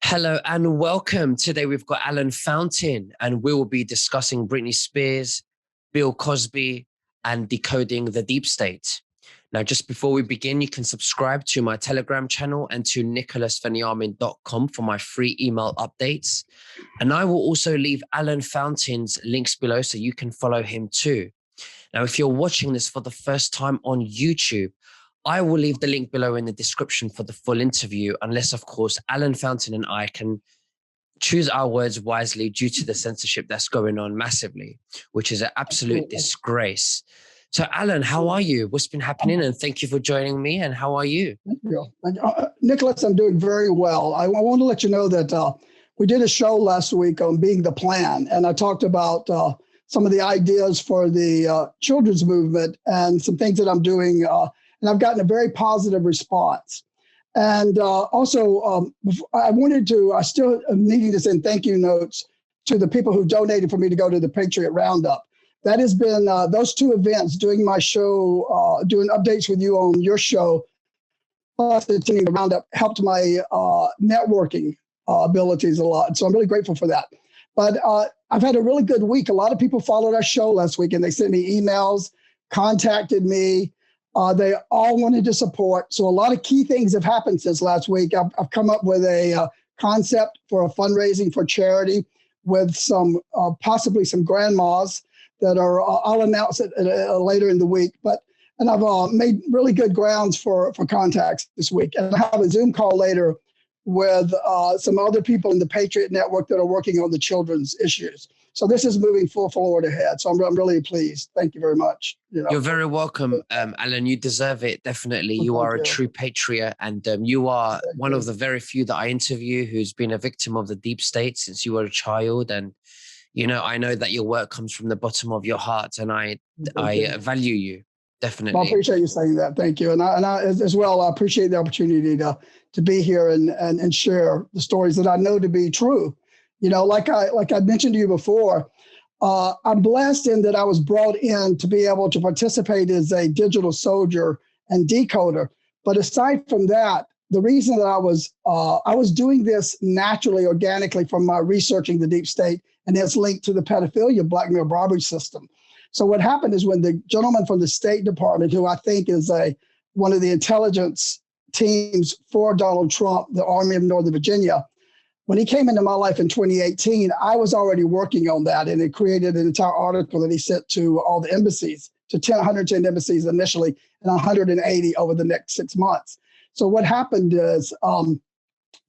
Hello and welcome. Today we've got Alan Fountain and we will be discussing Britney Spears, Bill Cosby, and decoding the deep state. Now, just before we begin, you can subscribe to my Telegram channel and to nicholasveniamin.com for my free email updates. And I will also leave Alan Fountain's links below so you can follow him too. Now, if you're watching this for the first time on YouTube, I will leave the link below in the description for the full interview, unless, of course, Alan Fountain and I can choose our words wisely due to the censorship that's going on massively, which is an absolute disgrace. So, Alan, how are you? What's been happening? And thank you for joining me. And how are you? Thank you. Nicholas, I'm doing very well. I want to let you know that we did a show last week on Being the Plan, and I talked about some of the ideas for the children's movement and some things that I'm doing. And I've gotten a very positive response. And also, I still am needing to send thank you notes to the people who donated for me to go to the Patriot Roundup. That has been those two events, doing my show, doing updates with you on your show, plus attending the Roundup, helped my networking abilities a lot. So I'm really grateful for that. But I've had a really good week. A lot of people followed our show last week and they sent me emails, contacted me. They all wanted to support. So a lot of key things have happened since last week. I've come up with a concept for a fundraising for charity with some possibly some grandmas that are, I'll announce it later in the week. And I've made really good grounds for contacts this week. And I have a Zoom call later with some other people in the Patriot Network that are working on the children's issues. So this is moving full forward ahead. So I'm really pleased. Thank you very much. You're very welcome, Alan. You deserve it. Definitely. You are a true patriot. And you are one of the very few that I interview who's been a victim of the deep state since you were a child. And, you know, I know that your work comes from the bottom of your heart and I value you. Definitely. Well, I appreciate you saying that. Thank you. And I as well, I appreciate the opportunity to be here and share the stories that I know to be true. You know, like I mentioned to you before, I'm blessed in that I was brought in to be able to participate as a digital soldier and decoder. But aside from that, the reason that I was doing this naturally, organically from my researching the deep state, and it's linked to the pedophilia, blackmail, bribery system. So what happened is when the gentleman from the State Department, who I think is one of the intelligence teams for Donald Trump, the Army of Northern Virginia, when he came into my life in 2018, I was already working on that, and it created an entire article that he sent to all the embassies, to 110 embassies initially, and 180 over the next 6 months. So what happened is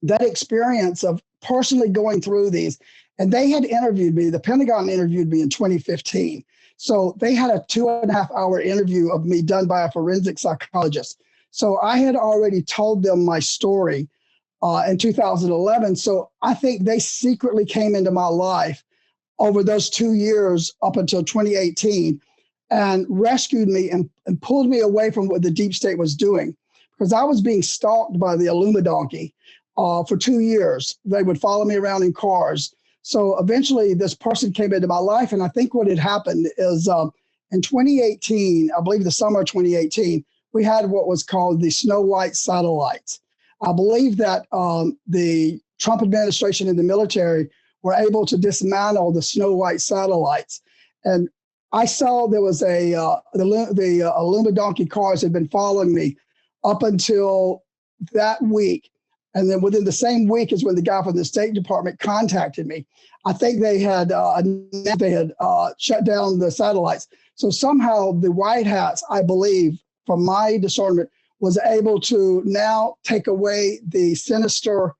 that experience of personally going through these, and they had interviewed me, the Pentagon interviewed me in 2015. So they had a 2.5-hour interview of me done by a forensic psychologist. So I had already told them my story in 2011. So I think they secretly came into my life over those 2 years up until 2018 and rescued me and pulled me away from what the deep state was doing, because I was being stalked by the Illumidonkey for 2 years. They would follow me around in cars. So eventually this person came into my life. And I think what had happened is in 2018, I believe the summer of 2018, we had what was called the Snow White satellites. I believe that the Trump administration and the military were able to dismantle the Snow White satellites. And I saw there was the Illumidonkey cars had been following me up until that week. And then within the same week is when the guy from the State Department contacted me. I think they had shut down the satellites. So somehow the White Hats, I believe, from my discernment, was able to now take away the sinister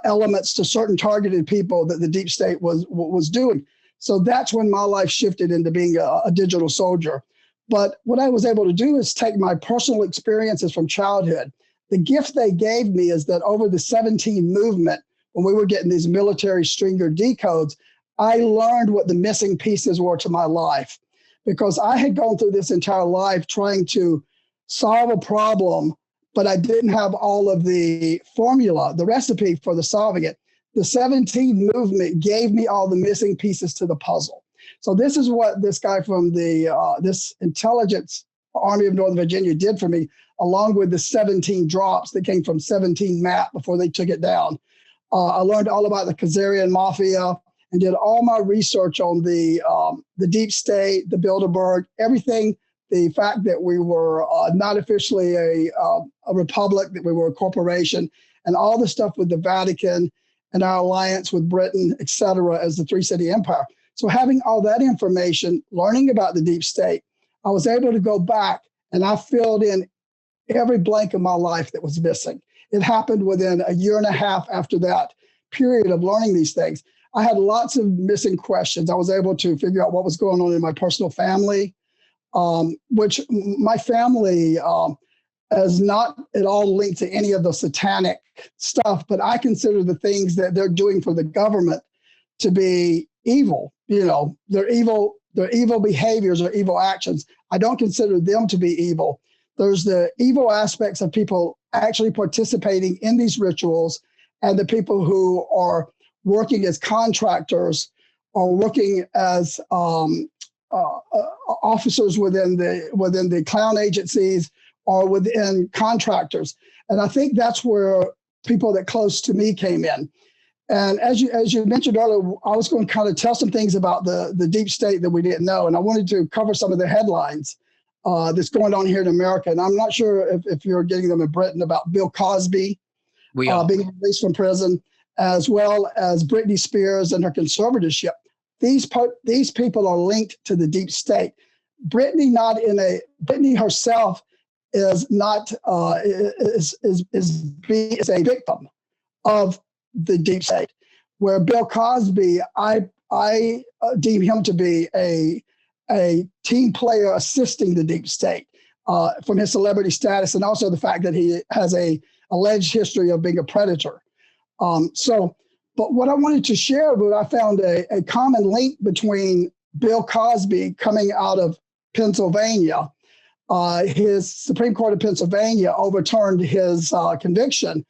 elements to certain targeted people that the deep state was doing. So that's when my life shifted into being a digital soldier. But what I was able to do is take my personal experiences from childhood. The gift they gave me is that over the 17 movement, when we were getting these military stringer decodes, I learned what the missing pieces were to my life, because I had gone through this entire life trying to solve a problem, but I didn't have all of the formula, the recipe for the solving it. The 17 movement gave me all the missing pieces to the puzzle. So this is what this guy from the this intelligence Army of Northern Virginia did for me, along with the 17 drops that came from 17 map before they took it down. I learned all about the Khazarian mafia and did all my research on the deep state, the Bilderberg, everything. The fact that we were not officially a republic, that we were a corporation, and all the stuff with the Vatican and our alliance with Britain, et cetera, as the three-city empire. So having all that information, learning about the deep state, I was able to go back and I filled in every blank of my life that was missing. It happened within a year and a half after that period of learning these things. I had lots of missing questions. I was able to figure out what was going on in my personal family, which my family is not at all linked to any of the satanic stuff, but I consider the things that they're doing for the government to be evil. You know, they're evil behaviors or evil actions. I don't consider them to be evil. There's the evil aspects of people actually participating in these rituals and the people who are working as contractors or working as officers within the clown agencies or within contractors. And I think that's where people that close to me came in. And as you mentioned earlier, I was going to kind of tell some things about the deep state that we didn't know. And I wanted to cover some of the headlines that's going on here in America. And I'm not sure if you're getting them in Britain about Bill Cosby being released from prison, as well as Britney Spears and her conservatorship. These people are linked to the deep state. Britney herself is not is a victim of the deep state, where Bill Cosby, I deem him to be a team player assisting the deep state from his celebrity status, and also the fact that he has a alleged history of being a predator. But what I wanted to share was I found a common link between Bill Cosby coming out of Pennsylvania. His Supreme Court of Pennsylvania overturned his conviction.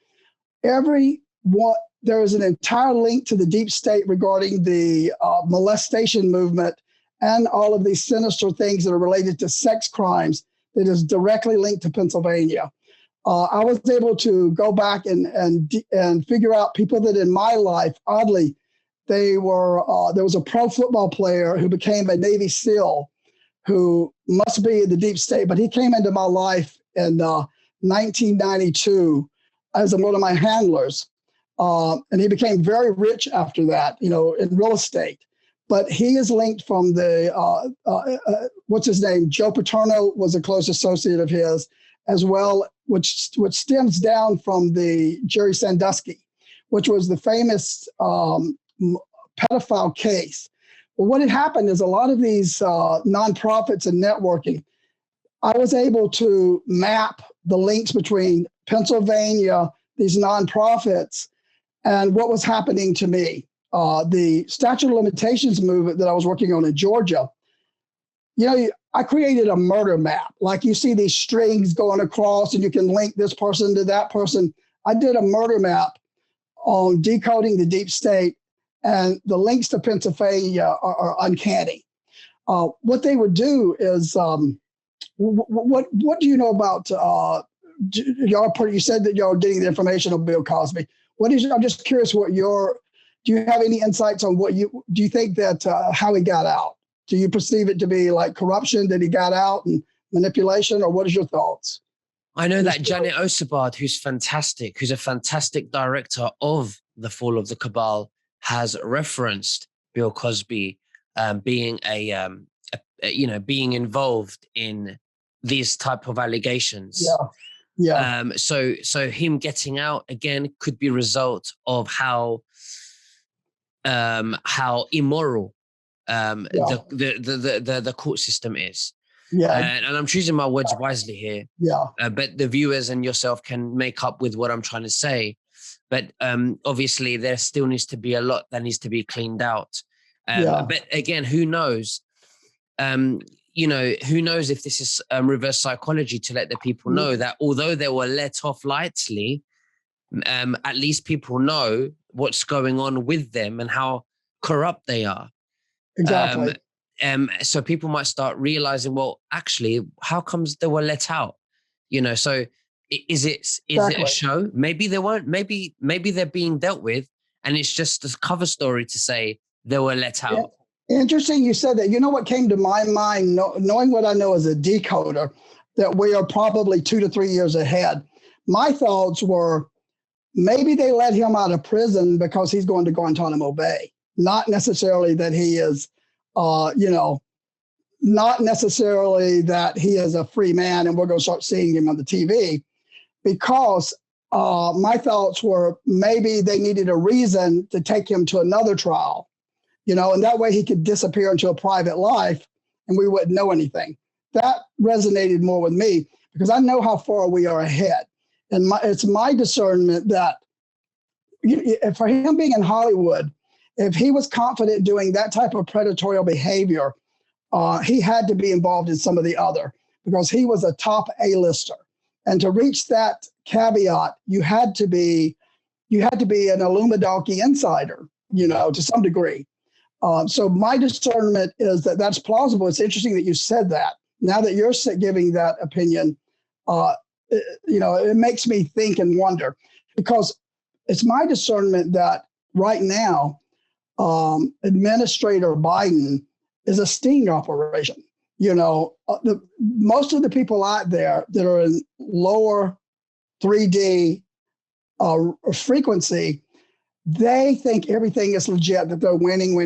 There is an entire link to the deep state regarding the molestation movement and all of these sinister things that are related to sex crimes that is directly linked to Pennsylvania. I was able to go back and figure out people that in my life, oddly, there was a pro football player who became a Navy SEAL who must be in the deep state, but he came into my life in 1992 as one of my handlers. And he became very rich after that, in real estate. But he is linked from what's his name? Joe Paterno was a close associate of his, as well, which stems down from the Jerry Sandusky, which was the famous pedophile case. Well, what had happened is a lot of these nonprofits and networking, I was able to map the links between Pennsylvania, these nonprofits, and what was happening to me. The statute of limitations movement that I was working on in Georgia, I created a murder map. Like you see these strings going across and you can link this person to that person. I did a murder map on decoding the deep state, and the links to Pennsylvania are uncanny. What they would do is, what do you know about y'all? You said that y'all are getting the information on Bill Cosby. I'm just curious do you have any insights on do you think that how he got out? Do you perceive it to be like corruption that he got out and manipulation, or what is your thoughts? I know that Janet Osabard, who's a fantastic director of The Fall of the Cabal, has referenced Bill Cosby being being involved in these type of allegations. Yeah. So him getting out again could be a result of how immoral the court system is. Yeah. And I'm choosing my words wisely here. Yeah. But the viewers and yourself can make up with what I'm trying to say. But obviously, there still needs to be a lot that needs to be cleaned out. But again, who knows? Who knows if this is reverse psychology to let the people know that although they were let off lightly, at least people know what's going on with them and how corrupt they are. Exactly. So people might start realizing, well, actually, how comes they were let out? So Is it a Exactly. show? Maybe they won't. Maybe they're being dealt with, and it's just a cover story to say they were let out. Interesting you said that. You know what came to my mind, knowing what I know as a decoder, that we are probably 2 to 3 years ahead. My thoughts were maybe they let him out of prison because he's going to Guantanamo Bay. Not necessarily that he is, not necessarily that he is a free man and we're going to start seeing him on the TV, because my thoughts were maybe they needed a reason to take him to another trial, and that way he could disappear into a private life and we wouldn't know anything. That resonated more with me because I know how far we are ahead. And it's my discernment that for him being in Hollywood, if he was confident doing that type of predatory behavior, he had to be involved in some of the other, because he was a top A-lister. And to reach that caveat, you had to be an Illuminati insider, to some degree. So my discernment is that that's plausible. It's interesting that you said that. Now that you're giving that opinion, it makes me think and wonder, because it's my discernment that right now, Administrator Biden is a sting operation. Most of the people out there that are in lower 3D frequency, they think everything is legit, that they're winning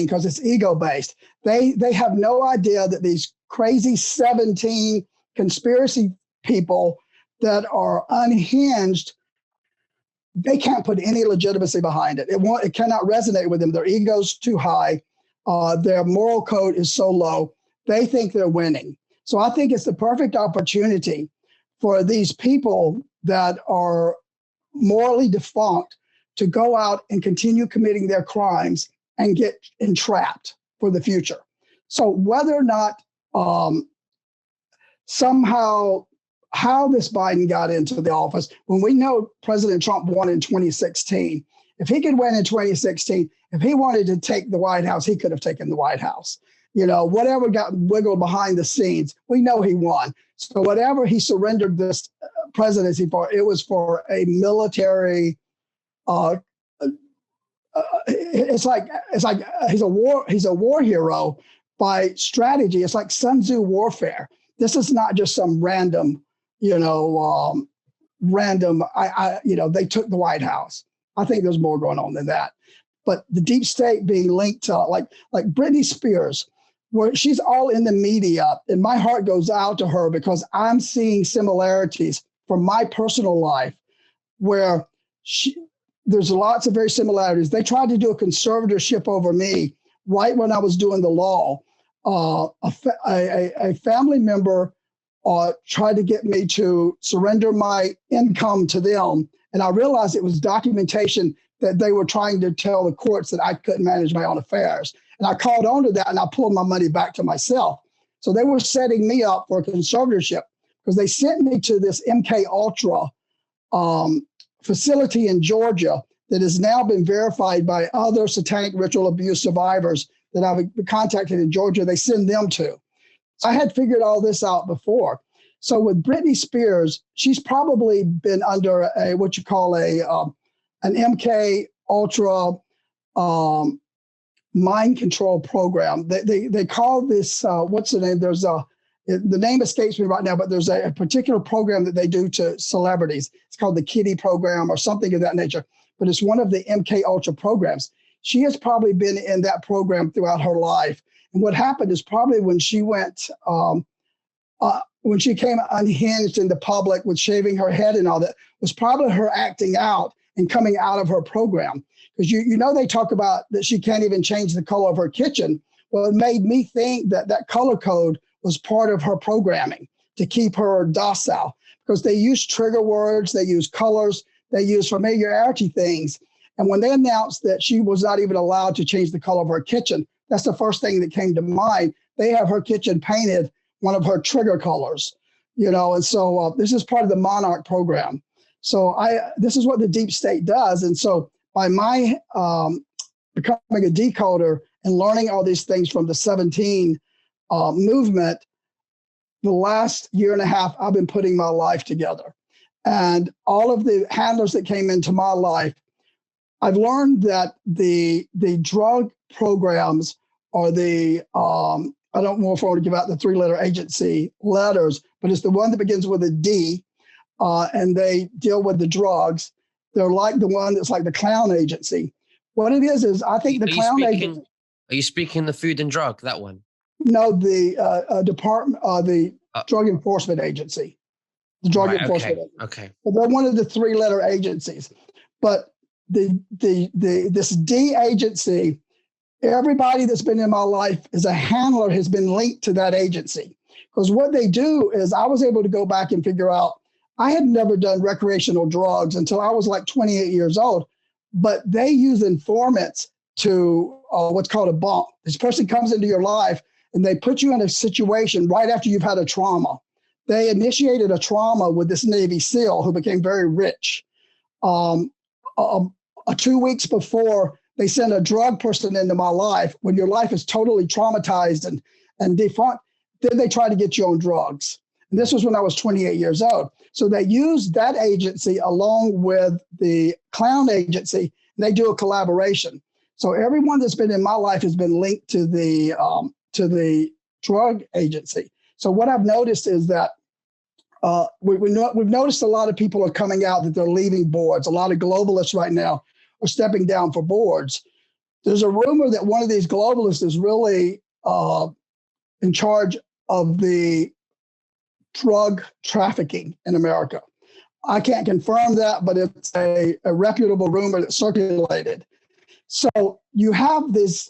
because it's ego-based. They have no idea that these crazy 17 conspiracy people that are unhinged, they can't put any legitimacy behind it. It cannot resonate with them. Their ego's too high. Their moral code is so low. They think they're winning. So I think it's the perfect opportunity for these people that are morally defunct to go out and continue committing their crimes and get entrapped for the future. So whether or not somehow how this Biden got into the office, when we know President Trump won in 2016, if he could win in 2016, if he wanted to take the White House, he could have taken the White House. Whatever got wiggled behind the scenes, we know he won. So whatever he surrendered this presidency for, it was for a military. It's like he's a war hero by strategy. It's like Sun Tzu warfare. This is not just some random, they took the White House. I think there's more going on than that. But the deep state being linked to like Britney Spears, where she's all in the media, and my heart goes out to her because I'm seeing similarities from my personal life where there's lots of very similarities. They tried to do a conservatorship over me right when I was doing the law. A family member tried to get me to surrender my income to them. And I realized it was documentation that they were trying to tell the courts that I couldn't manage my own affairs. And I called on to that and I pulled my money back to myself. So they were setting me up for a conservatorship because they sent me to this MK Ultra facility in Georgia that has now been verified by other satanic ritual abuse survivors that I've been contacted in Georgia. They send them to. I had figured all this out before. So with Britney Spears, she's probably been under an MK Ultra mind control program. They call this, what's the name? The name escapes me right now, but there's a particular program that they do to celebrities. It's called the Kitty program or something of that nature, but it's one of the MK Ultra programs. She has probably been in that program throughout her life. And what happened is probably when she when she came unhinged in the public with shaving her head and all that, was probably her acting out and coming out of her program. Because they talk about that she can't even change the color of her kitchen. Well, it made me think that color code was part of her programming to keep her docile, because they use trigger words, they use colors, they use familiarity things. And when they announced that she was not even allowed to change the color of her kitchen, that's the first thing that came to mind. They have her kitchen painted one of her trigger colors, and so this is part of the Monarch program. So this is what the deep state does. And so by my becoming a decoder and learning all these things from the 17 movement, the last year and a half, I've been putting my life together. and all of the handlers that came into my life, I've learned that the drug programs are I don't know if I want to give out the 3-letter agency letters, but it's the one that begins with a D, and they deal with the drugs. They're like the one that's like the clown agency. What it is I think the clown agency. Are you speaking the food and drug, that one? No, the drug enforcement agency. The drug enforcement agency. Okay. So they're one of the 3-letter agencies. But this D agency, everybody that's been in my life as a handler has been linked to that agency. Because what they do is I was able to go back and figure out, I had never done recreational drugs until I was like 28 years old, but they use informants to what's called a bump. This person comes into your life and they put you in a situation right after you've had a trauma. They initiated a trauma with this Navy SEAL who became very rich. 2 weeks before, they sent a drug person into my life. When your life is totally traumatized and defunct, then they try to get you on drugs. And this was when I was 28 years old. So they used that agency along with the clown agency, and they do a collaboration. So everyone that's been in my life has been linked to the drug agency. So what I've noticed is that we've noticed a lot of people are coming out that they're leaving boards. A lot of globalists right now are stepping down for boards. There's a rumor that one of these globalists is really in charge of the drug trafficking in America. I can't confirm that, but it's a reputable rumor that circulated. So you have this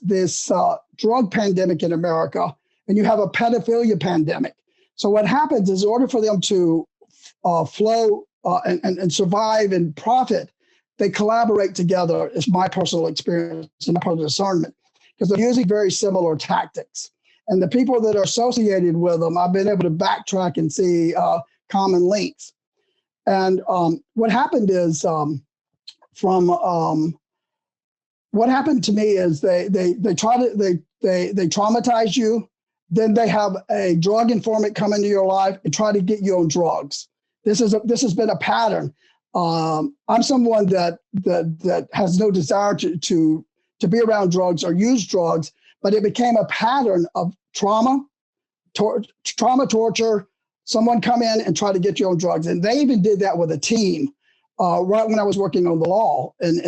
drug pandemic in America, and you have a pedophilia pandemic. So what happens is, in order for them to flow and survive and profit, they collaborate together, is my personal experience and my personal discernment, because they're using very similar tactics. And the people that are associated with them, I've been able to backtrack and see common links. And what happened is, what happened to me is they traumatize you, then they have a drug informant come into your life and try to get you on drugs. This has been a pattern. I'm someone that has no desire to be around drugs or use drugs, but it became a pattern of trauma, torture, someone come in and try to get you on drugs. And they even did that with a team right when I was working on the law in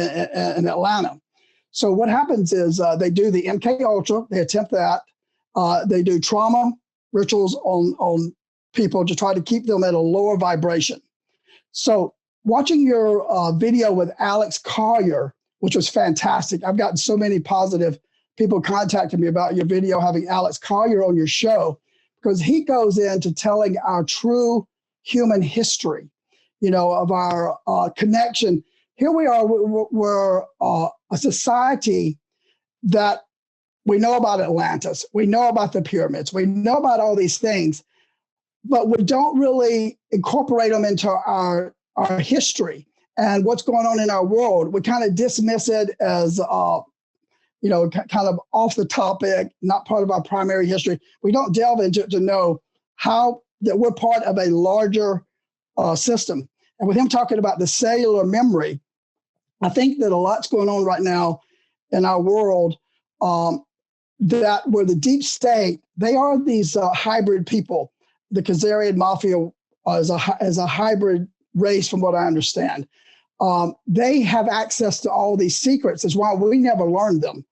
Atlanta. So what happens is they do the MK Ultra, they attempt that. They do trauma rituals on people to try to keep them at a lower vibration. So watching your video with Alex Collier, which was fantastic. I've gotten so many positive people contacting me about your video, having Alex Collier on your show, because he goes into telling our true human history, of our connection. Here we are, we're a society that we know about Atlantis, we know about the pyramids, we know about all these things, but we don't really incorporate them into our history and what's going on in our world. We kind of dismiss it as, kind of off the topic, not part of our primary history. We don't delve into it to know how that we're part of a larger system. And with him talking about the cellular memory, I think that a lot's going on right now in our world that where the deep state, they are these hybrid people. The Khazarian mafia is a hybrid race, from what I understand. They have access to all these secrets. That's why we never learned them.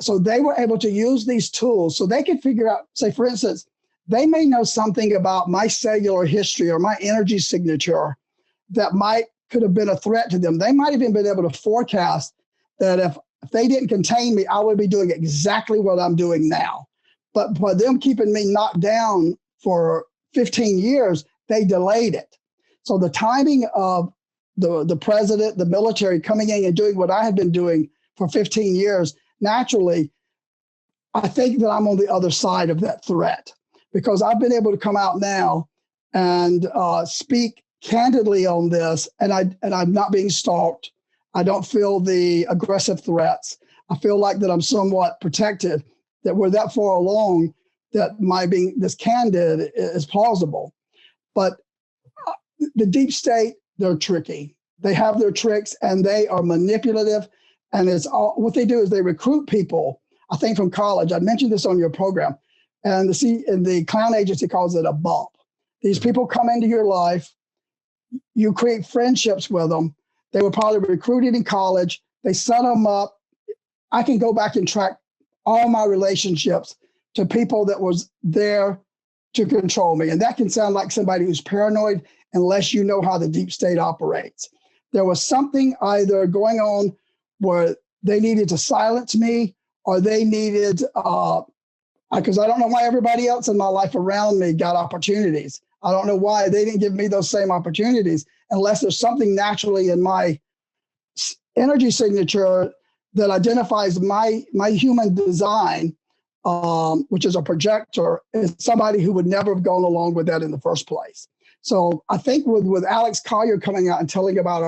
So they were able to use these tools so they could figure out, say, for instance, they may know something about my cellular history or my energy signature that could have been a threat to them. They might have even been able to forecast that if they didn't contain me, I would be doing exactly what I'm doing now. But by them keeping me knocked down for 15 years, they delayed it. So the timing of the president, the military coming in and doing what I had been doing for 15 years, naturally, I think that I'm on the other side of that threat, because I've been able to come out now and speak candidly on this, and I'm not being stalked. I don't feel the aggressive threats. I feel like that I'm somewhat protected, that we're that far along that my being this candid is plausible. But the deep state, they're tricky. They have their tricks and they are manipulative. And it's all what they do is they recruit people, I think from college. I mentioned this on your program. And the clown agency calls it a bump. These people come into your life, you create friendships with them. They were probably recruited in college. They set them up. I can go back and track all my relationships to people that was there to control me. And that can sound like somebody who's paranoid unless you know how the deep state operates. There was something either going on where they needed to silence me or they needed, because I don't know why everybody else in my life around me got opportunities. I don't know why they didn't give me those same opportunities unless there's something naturally in my energy signature that identifies my human design, which is a projector, is somebody who would never have gone along with that in the first place. So I think with Alex Collier coming out and telling about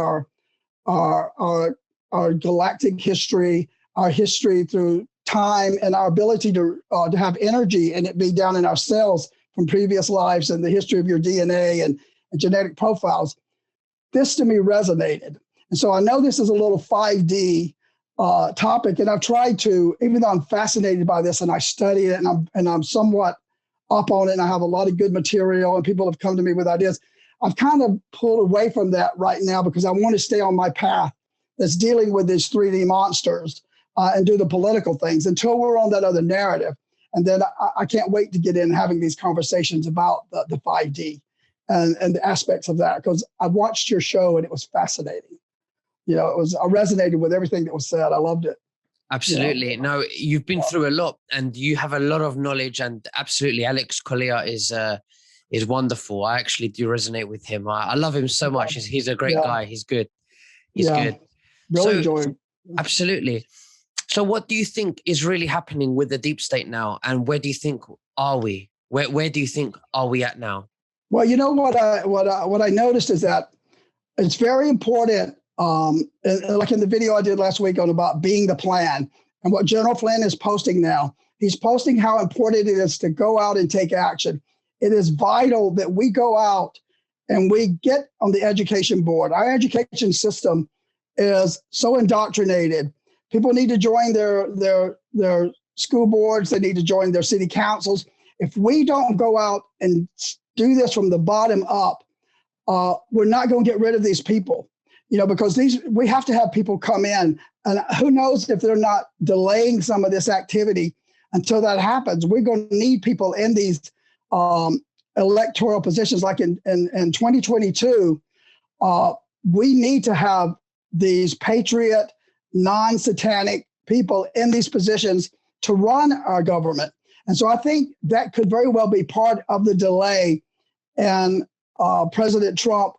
our galactic history, our history through time, and our ability to have energy and it be down in our cells from previous lives and the history of your DNA and genetic profiles, this to me resonated. And so I know this is a little 5D topic, and I've tried to, even though I'm fascinated by this and I study it and I'm somewhat up on it and I have a lot of good material and people have come to me with ideas, I've kind of pulled away from that right now because I want to stay on my path that's dealing with these 3D monsters and do the political things until we're on that other narrative. And then I can't wait to get in having these conversations about the 5D and the aspects of that, because I watched your show and it was fascinating. I resonated with everything that was said. I loved it. Absolutely. No, you've been through a lot and you have a lot of knowledge, and absolutely Alex Collier is wonderful. I actually do resonate with him. I love him so much. He's a great guy. He's good. He's good. Really enjoy him. Absolutely. So what do you think is really happening with the deep state now? And where do you think are we? Where do you think are we at now? Well, you know what I noticed is that it's very important. Like in the video I did last week on about being the plan, and what General Flynn is posting now, he's posting how important it is to go out and take action. It is vital that we go out and we get on the education board. Our education system is so indoctrinated. People need to join their school boards. They need to join their city councils. If we don't go out and do this from the bottom up, we're not going to get rid of these people. Because we have to have people come in, and who knows if they're not delaying some of this activity until that happens. We're going to need people in these electoral positions, like in 2022. We need to have these patriot, non-satanic people in these positions to run our government. And so I think that could very well be part of the delay in President Trump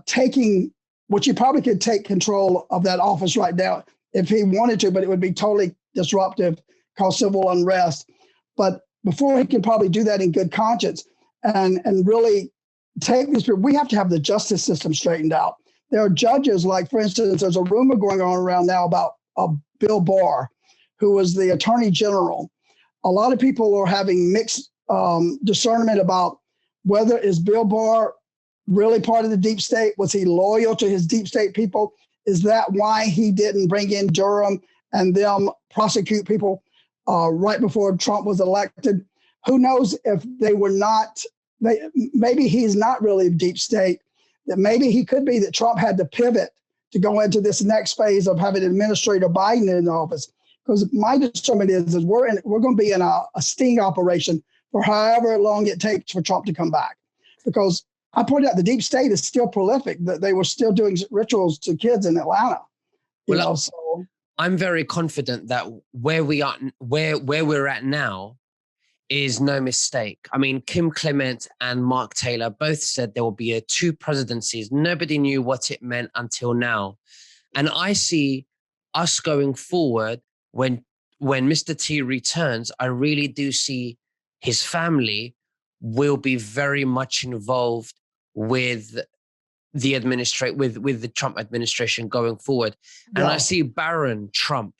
taking, which he probably could take control of that office right now if he wanted to, but it would be totally disruptive, cause civil unrest. But before he can probably do that in good conscience and really take these people, we have to have the justice system straightened out. There are judges, like, for instance, there's a rumor going on around now about Bill Barr, who was the attorney general. A lot of people are having mixed discernment about whether is Bill Barr really part of the deep state? Was he loyal to his deep state people? Is that why he didn't bring in Durham and them prosecute people right before Trump was elected? Who knows if they were not, maybe he's not really deep state, that maybe he could be that Trump had to pivot to go into this next phase of having Administrator Biden in office. Because my discernment is we're going to be in a sting operation for however long it takes for Trump to come back. Because I pointed out the deep state is still prolific, that they were still doing rituals to kids in Atlanta. So I'm very confident that where we're at now is no mistake. I mean, Kim Clement and Mark Taylor both said there will be two presidencies. Nobody knew what it meant until now. And I see us going forward when Mr. T returns, I really do see his family will be very much involved with the with the Trump administration going forward. And I see Baron Trump,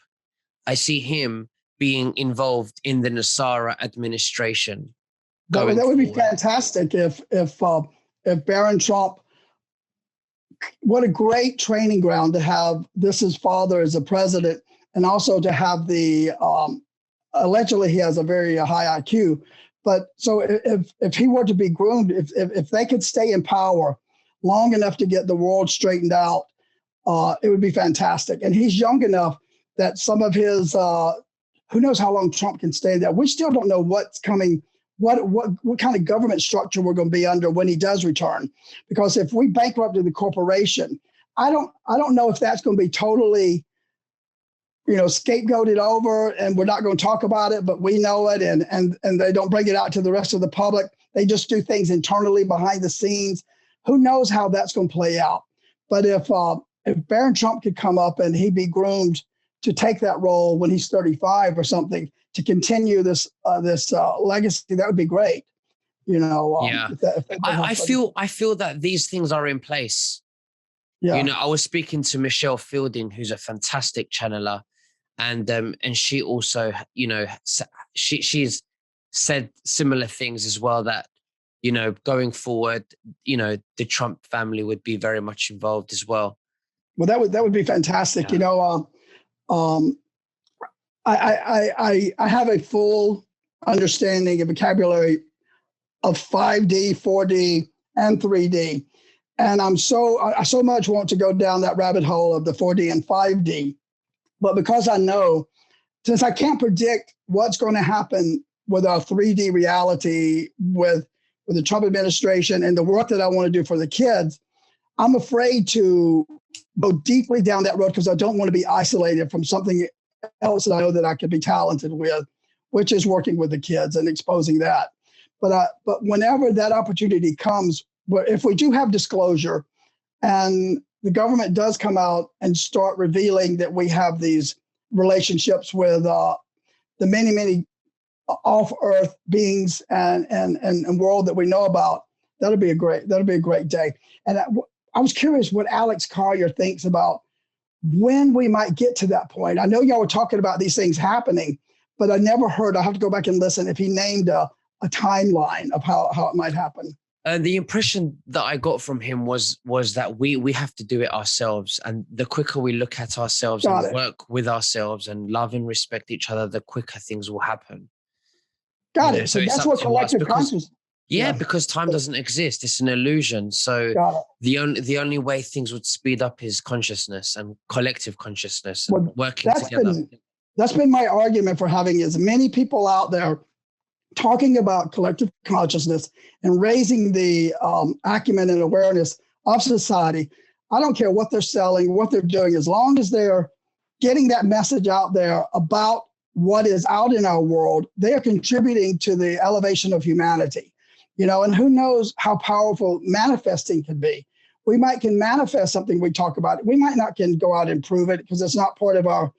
I see him being involved in the Nasara administration. That would be fantastic if if Barron Trump, what a great training ground to have his father as a president, and also to have the, allegedly he has a very high IQ. But so if he were to be groomed, if they could stay in power long enough to get the world straightened out, it would be fantastic. And he's young enough that some of his, who knows how long Trump can stay there. We still don't know what's coming, what kind of government structure we're going to be under when he does return. Because if we bankrupted the corporation, I don't know if that's going to be totally, scapegoated over, and we're not going to talk about it, but we know it, and they don't bring it out to the rest of the public. They just do things internally behind the scenes. Who knows how that's going to play out? But if Barron Trump could come up and he'd be groomed to take that role when he's 35 or something, to continue this legacy, that would be great. Yeah. I feel that these things are in place. Yeah. I was speaking to Michelle Fielding, who's a fantastic channeler, and she also, she's said similar things as well, that going forward, the Trump family would be very much involved as well. Well, that would be fantastic. Yeah. I have a full understanding and vocabulary of 5D, 4D, and 3D. And I so much want to go down that rabbit hole of the 4D and 5D. But because I know, since I can't predict what's going to happen with our 3D reality, with the Trump administration and the work that I want to do for the kids, I'm afraid to go deeply down that road, because I don't want to be isolated from something else that I know that I could be talented with, which is working with the kids and exposing that. But whenever that opportunity comes, but if we do have disclosure and the government does come out and start revealing that we have these relationships with the many, many off-Earth beings and world that we know about, that'll be a great day. And I was curious what Alex Collier thinks about when we might get to that point. I know y'all were talking about these things happening, but I never heard, I have to go back and listen, if he named a timeline of how it might happen. The impression that I got from him was that we have to do it ourselves. And the quicker we look at ourselves and work with ourselves and love and respect each other, the quicker things will happen. Got it. So that's what collective consciousness. Yeah, because time doesn't exist. It's an illusion. So the only way things would speed up is consciousness and collective consciousness and working together. That's been my argument for having as many people out there talking about collective consciousness and raising the acumen and awareness of society. I don't care what they're selling, what they're doing, as long as they're getting that message out there about what is out in our world, they are contributing to the elevation of humanity. And who knows how powerful manifesting can be. We can manifest something we talk about. We might not can go out and prove it because it's not part of our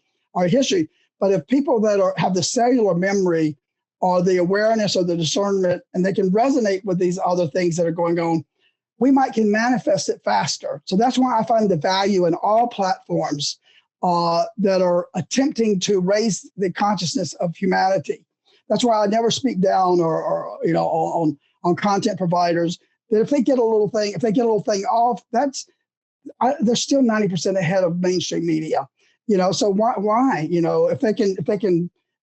history. But if people that have the cellular memory or the awareness or the discernment, and they can resonate with these other things that are going on, we can manifest it faster. So that's why I find the value in all platforms that are attempting to raise the consciousness of humanity. That's why I never speak down or on content providers, that if they get a little thing off, they're still 90% ahead of mainstream media. So why? If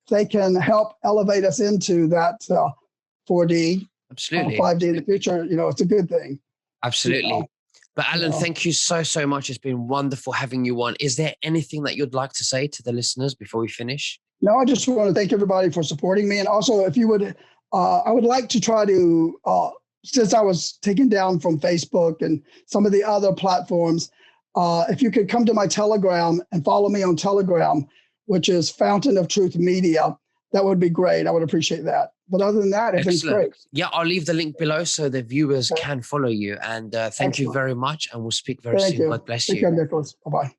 they can help elevate us into that 4D, absolutely, 5D in the future, it's a good thing. Absolutely. But Alan, thank you so much. It's been wonderful having you on. Is there anything that you'd like to say to the listeners before we finish? No, I just want to thank everybody for supporting me. And also, if you would, I would like to try to, since I was taken down from Facebook and some of the other platforms, if you could come to my Telegram and follow me on Telegram, which is Fountain of Truth Media, that would be great. I would appreciate that. But other than that, everything's great. Yeah, I'll leave the link below so the viewers can follow you. And thank you very much. And we'll speak very soon. God bless you. Take care, Nicholas. Bye-bye.